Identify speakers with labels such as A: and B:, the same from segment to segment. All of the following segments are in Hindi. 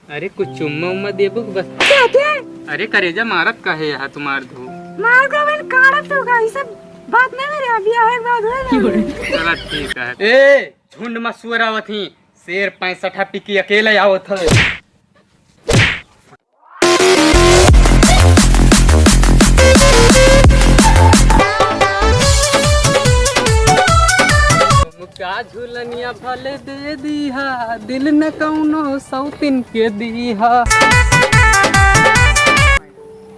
A: अरे कुछ चुम्मा उम्मा देबो बस। अरे करेजा मारत का है यहाँ तुम्हार धो
B: मार का मैंने काढ़त होगा ये सब बात नहीं मेरे अभी आए बात है।
A: चला ठीक है। ए झुंड में सुअर आवत ही शेर 65 पिकी अकेले आवत है। का झूलनिया भले दे दीहा दिल न कौनो सौतिन के दीहा।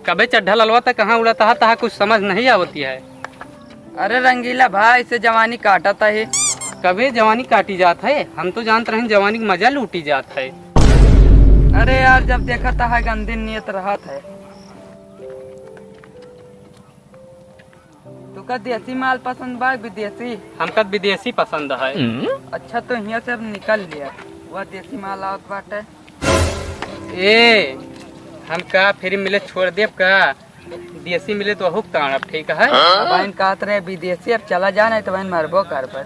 A: कबे चड्ढा ललवा तक कहाँ उड़ाता है तहा कुछ समझ नहीं आवती है।
C: अरे रंगीला भाई से जवानी काटता है।
A: कबे जवानी काटी जात है, हम तो जानते रहे जवानी की मजा लूटी जात है।
C: अरे यार जब देखा था है गंदी नियत रहा था। तू का देसी माल पसंद बा विदेशी?
A: हमका विदेशी पसंद है।
C: अच्छा तो यहाँ से अब निकल लिया वह देसी माल आवत बाटे।
A: ए हमका फिर मिले छोड़ देब का, देसी मिले तो हुक ताड़ब ठीक है।
C: बहन कहत रहे विदेशी अब चला जा नहीं तो बहन मरबो कर पर।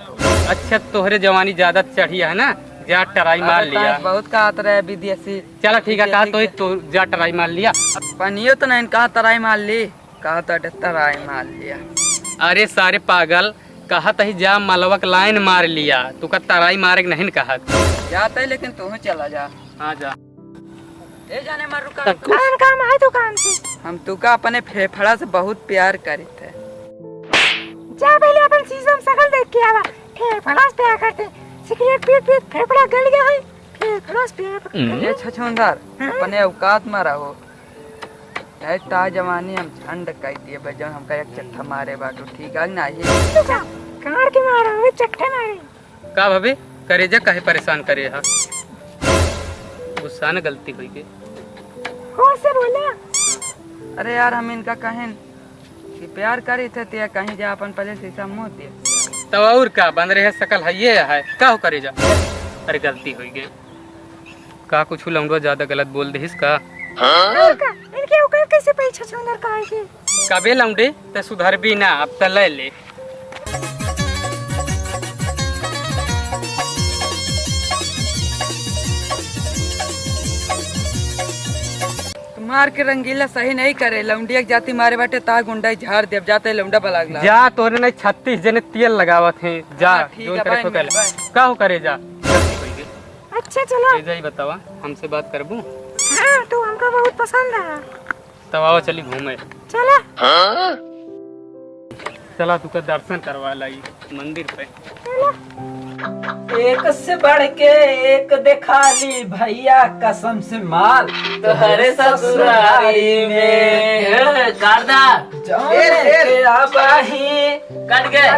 A: अच्छा तोहरे जवानी ज्यादा चढ़ी है ना, जा टराई मार लिया।
C: बहुत कहत रहे विदेशी।
A: चला ठीक है कहा तो जा टराई मार लिया।
C: पनियो तो नहीं कहा तराई मार ली, कहा तो तराई मार लिया।
A: अरे सारे पागल कहत ही जा मलवक लाइन मार लिया, तू का तराई मारे नहीं कहत।
C: जाता है लेकिन तू चला जा।
A: हाँ जा।
C: ए जाने मर रुका
B: काम है दुकान से।
C: हम तू का अपने फेफड़ा से बहुत प्यार करी थे।
B: जा पहले अपन शीशम सकल देख के आवा, फेफड़ा से प्यार करते। सिगरेट पीट पीट फेफड़ा गल गया है, फेफड़ा से प्यार करते।
C: ये छछूंदर अपने औकात में रहो। ता जवानी हम झंड कह दिए बजन हमका एक चट्टा मारे बाटू ठीक है ना। ये
B: कार के मारा वे चट्टे मारे
A: का भाभी करेजा काहे परेशान करे हा, गुस्सा न गलती हुई के
B: कौन से बोला।
C: अरे यार हम इनका कहें कि प्यार करी थे ते कहीं जा अपन पहले शीशा मुंह दिए
A: तो और का बन रहे सकल है ये है का हो करेजा। अरे गलती हुई के का कुछ लौंडवा ज्यादा गलत बोल देहिस का।
B: इनके औकात कैसे पीछे सुंदर का है।
A: कबे लौंडे ते सुधर भी ना, अब तो ले ले।
C: मार के रंगीला सही नहीं करे। लौंडिया जाति मारे बाटे ता गुंडा झाड़ देव जाते लौंडा बलागला।
A: जा तोरे ने 36 जने तेल लगावत हैं जा जोन करे तो कल का हो करे जा।
B: अच्छा चलो
A: जा ही बतावा हमसे बात करबू।
B: हाँ तो हमका बहुत पसंद है।
A: तब आओ चली घूमे।
B: चला
A: चला तू का दर्शन करवा लाई मंदिर पे।
D: एक से बढ़ के एक देखा ली भैया कसम से माल
C: तोहरे ससुरारी में
D: गार्दा
C: कट गए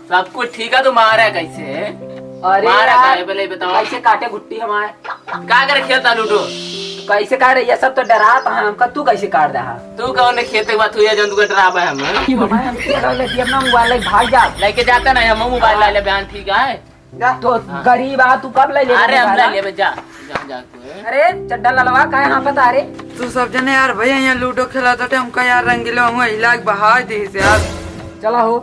C: सब कुछ ठीक है। तुम्हारा कैसे
D: अरे
C: पहले बताओ
D: कैसे काटे गुट्टी हमारे
C: का करे खेलता लूडो
D: कैसे काटे ये सब तो डरात है हमका। तू कैसे काट रहा
C: तू कौन खेते के बात हुई जन तू डरावा हम
D: अपना मोबाइल भाग जा
C: लेके जाता ना हम मोबाइल ले ले बयान ठीक है।
D: तो गरीब आ तू कब ले ले।
C: अरे हम ले ले जा जा तू।
D: अरे चड्डा ललवा का यहाँ पता। अरे
C: तू सब जने यार भैया यहाँ लूडो खेला था हमका यार रंगीला हुआ इलाज बहा दी से यार।
D: चला हो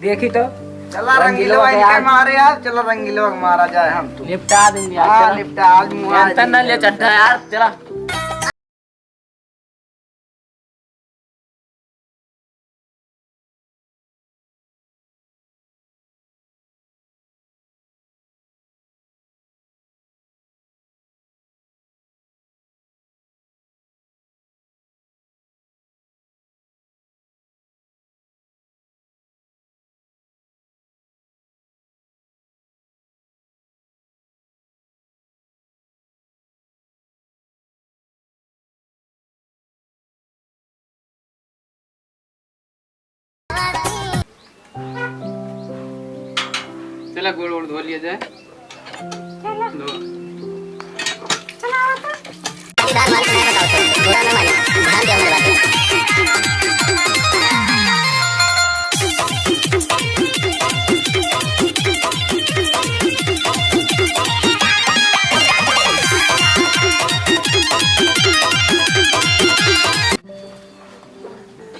D: देखी तो
C: चला रंगीला मारे यार। चलो रंगीला मारा जाए हम तो
D: निपटा देंगे
C: यार। निपटा आज मुआ टेंशन ले चड्ढा यार। चला
A: चला गोड़ वोड़ धो लिया जाए। धो।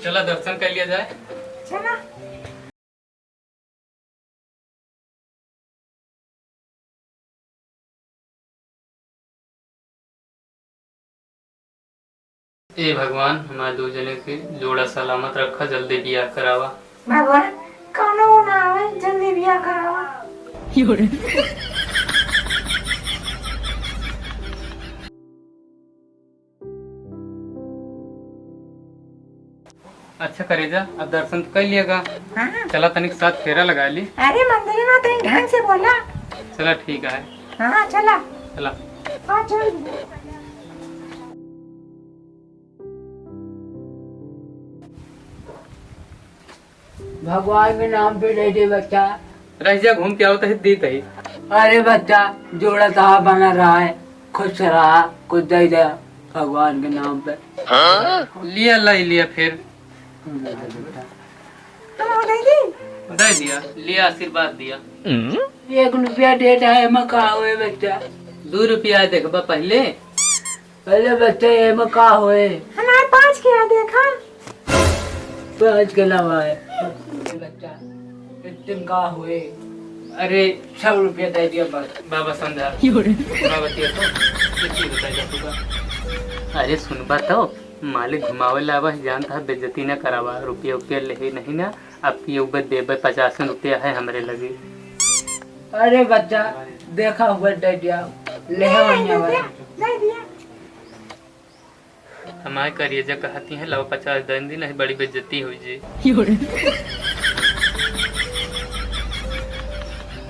A: चला दर्शन कर लिया जाए।
B: चला
A: ए भगवान, हमारे दो जने के जोड़ा सलामत रखा, जल्दी बियाह करावा।
B: भगवान कौनो ना आवे, जल्दी बियाह करावा।
A: अच्छा करेजा, अब दर्शन तो कर लिएगा।
B: हाँ।
A: चला तनिक साथ फेरा लगा ली।
B: अरे मंदिर में तो ढंग से बोला।
A: चला ठीक है।
B: हाँ चला।
A: चला।
B: हाँ चल।
D: भगवान के नाम पे दे दे बच्चा।
A: रह जा, घूम के आओ तो दी कही।
D: अरे बच्चा, जोड़ा तहा बना रहा है, खुश रहा, कुछ दे दे भगवान के नाम पे।
A: लिया लाई लिया फिर
B: तुम दे दी।
A: दे दिया, लिया आशीर्वाद दिया।
D: 1 रुपया दे दे है का हुए बच्चा।
A: 2 रुपया देखबा पहले।
D: पहले बच्चे ये का हुए
B: हमारे 5 किया देखा।
D: 5 के लवा है बच्चा, इतने का हुए।
A: अरे
D: 100 रुपया दे दिया बस।
A: बाबा समझा, बाबा तिया तो कितनी बताई जा तू। अरे सुनबा तो मालिक घुमावे लावा, जानता है बेइज्जती ना करावा। रुपया उपिया ले नहीं ना, अब की उबत देबे 50 रुपया है हमरे लगे।
D: अरे बच्चा देखा हुआ दे दिया, ले
B: दे दिया।
A: हमारे करिएजा कहती हैं लाओ 50 दे दी, नहीं बड़ी बेइज्जती हुई जी।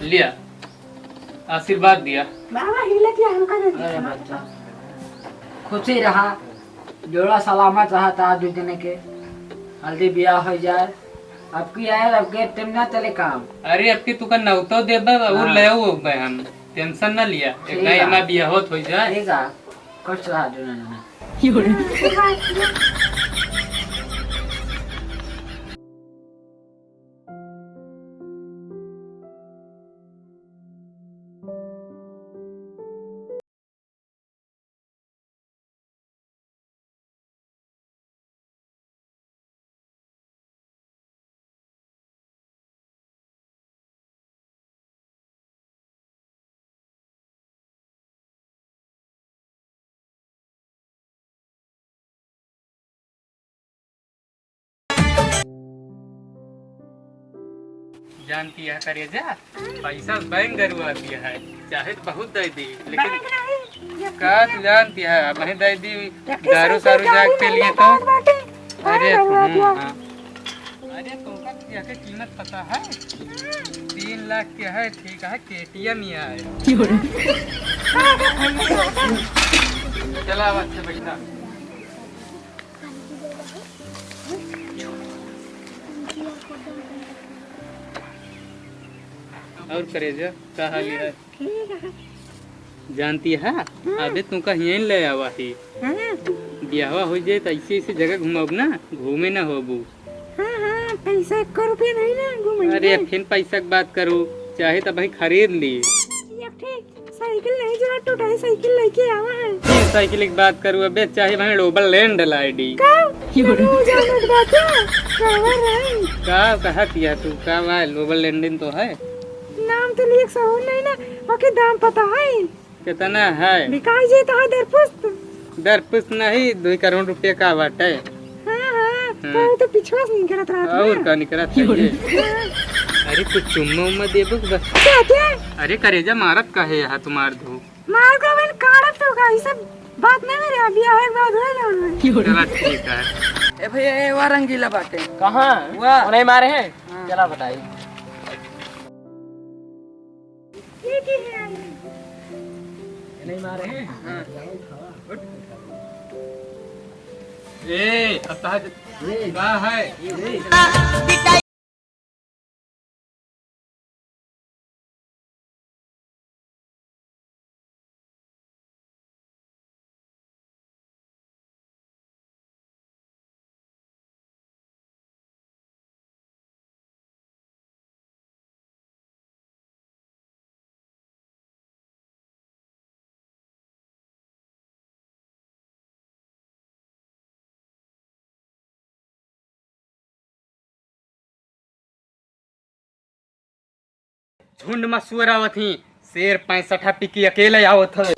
A: लिया आशीर्वाद दिया।
B: बाबा हिलत या हमका दे
D: अरे
B: दिया।
D: बच्चा खुशी रहा, जोड़ा सलामत रहा था दो जने के, हल्दी ब्याह हो जाए। अब की आया, अब के टेम ना चले काम।
A: अरे अब की तुका नौतो देबा और ले आओ बे, हम टेंशन ना लिया। एक नहीं हमारा बियाह होत हो जाए।
D: ठीक है, खुश रहा दोनों जने।
A: जानती है करिएजा, पैसा बैंक गरुआ दिया है, चाहे तो बहुत दे दी, लेकिन का तू जानती है अब नहीं दे दी। दारू सारू जाग के लिए तो। अरे हाँ। अरे तुमका क्या के कीमत पता है? 3 लाख के है, ठीक है, KTM ही है। चला अब अच्छे बैठा। और करेजा का हाल है? जानती है अबे तुमका यहीं ले आवा ही। ब्याह हो जाए तो ऐसे ऐसे जगह घुमाओ ना, घूमे ना होबू।
B: हाँ पैसा 1 रुपया नहीं ना घूमेंगे।
A: अरे फिर पैसा की बात करो, चाहे तो भाई खरीद ली।
B: ठीक, साइकिल नहीं जरा टूटा साइकिल लेके आवा है।
A: फिर साइकिल की बात करूँ अबे, चाहे भाई डोबल लैंड लाइडी का कहा किया तू का भाई लोबल लैंडिंग तो है।
B: नाम तो लिख सो नहीं ना, ओके दाम पता है
A: कितना है?
B: बिकाई जे तो
A: दरपुस्त नहीं 2 करोड़ रुपया का बाटे।
B: तो पिछवा से निकलत रहा
A: और का निकलत है ये। अरे कुछ चुम्मा उम्मा देबो बस।
B: क्या?
A: अरे करेजा मारत का है यहाँ तुम्हार धू
B: मार को मैंने काढ़त तो का, ये सब बात नहीं मेरे अभी आए बाद होए
A: चला ठीक है।
C: ए भैया ये वाह रंगीला बाटे
D: कहाँ
C: वाह
D: नहीं मारे हैं?
C: हाँ।
D: चला बताइए। नहीं मारे हैं?
A: ए अब का है? झुंड में सुअर आवत ही, शेर 65 पिकी अकेले आवत है।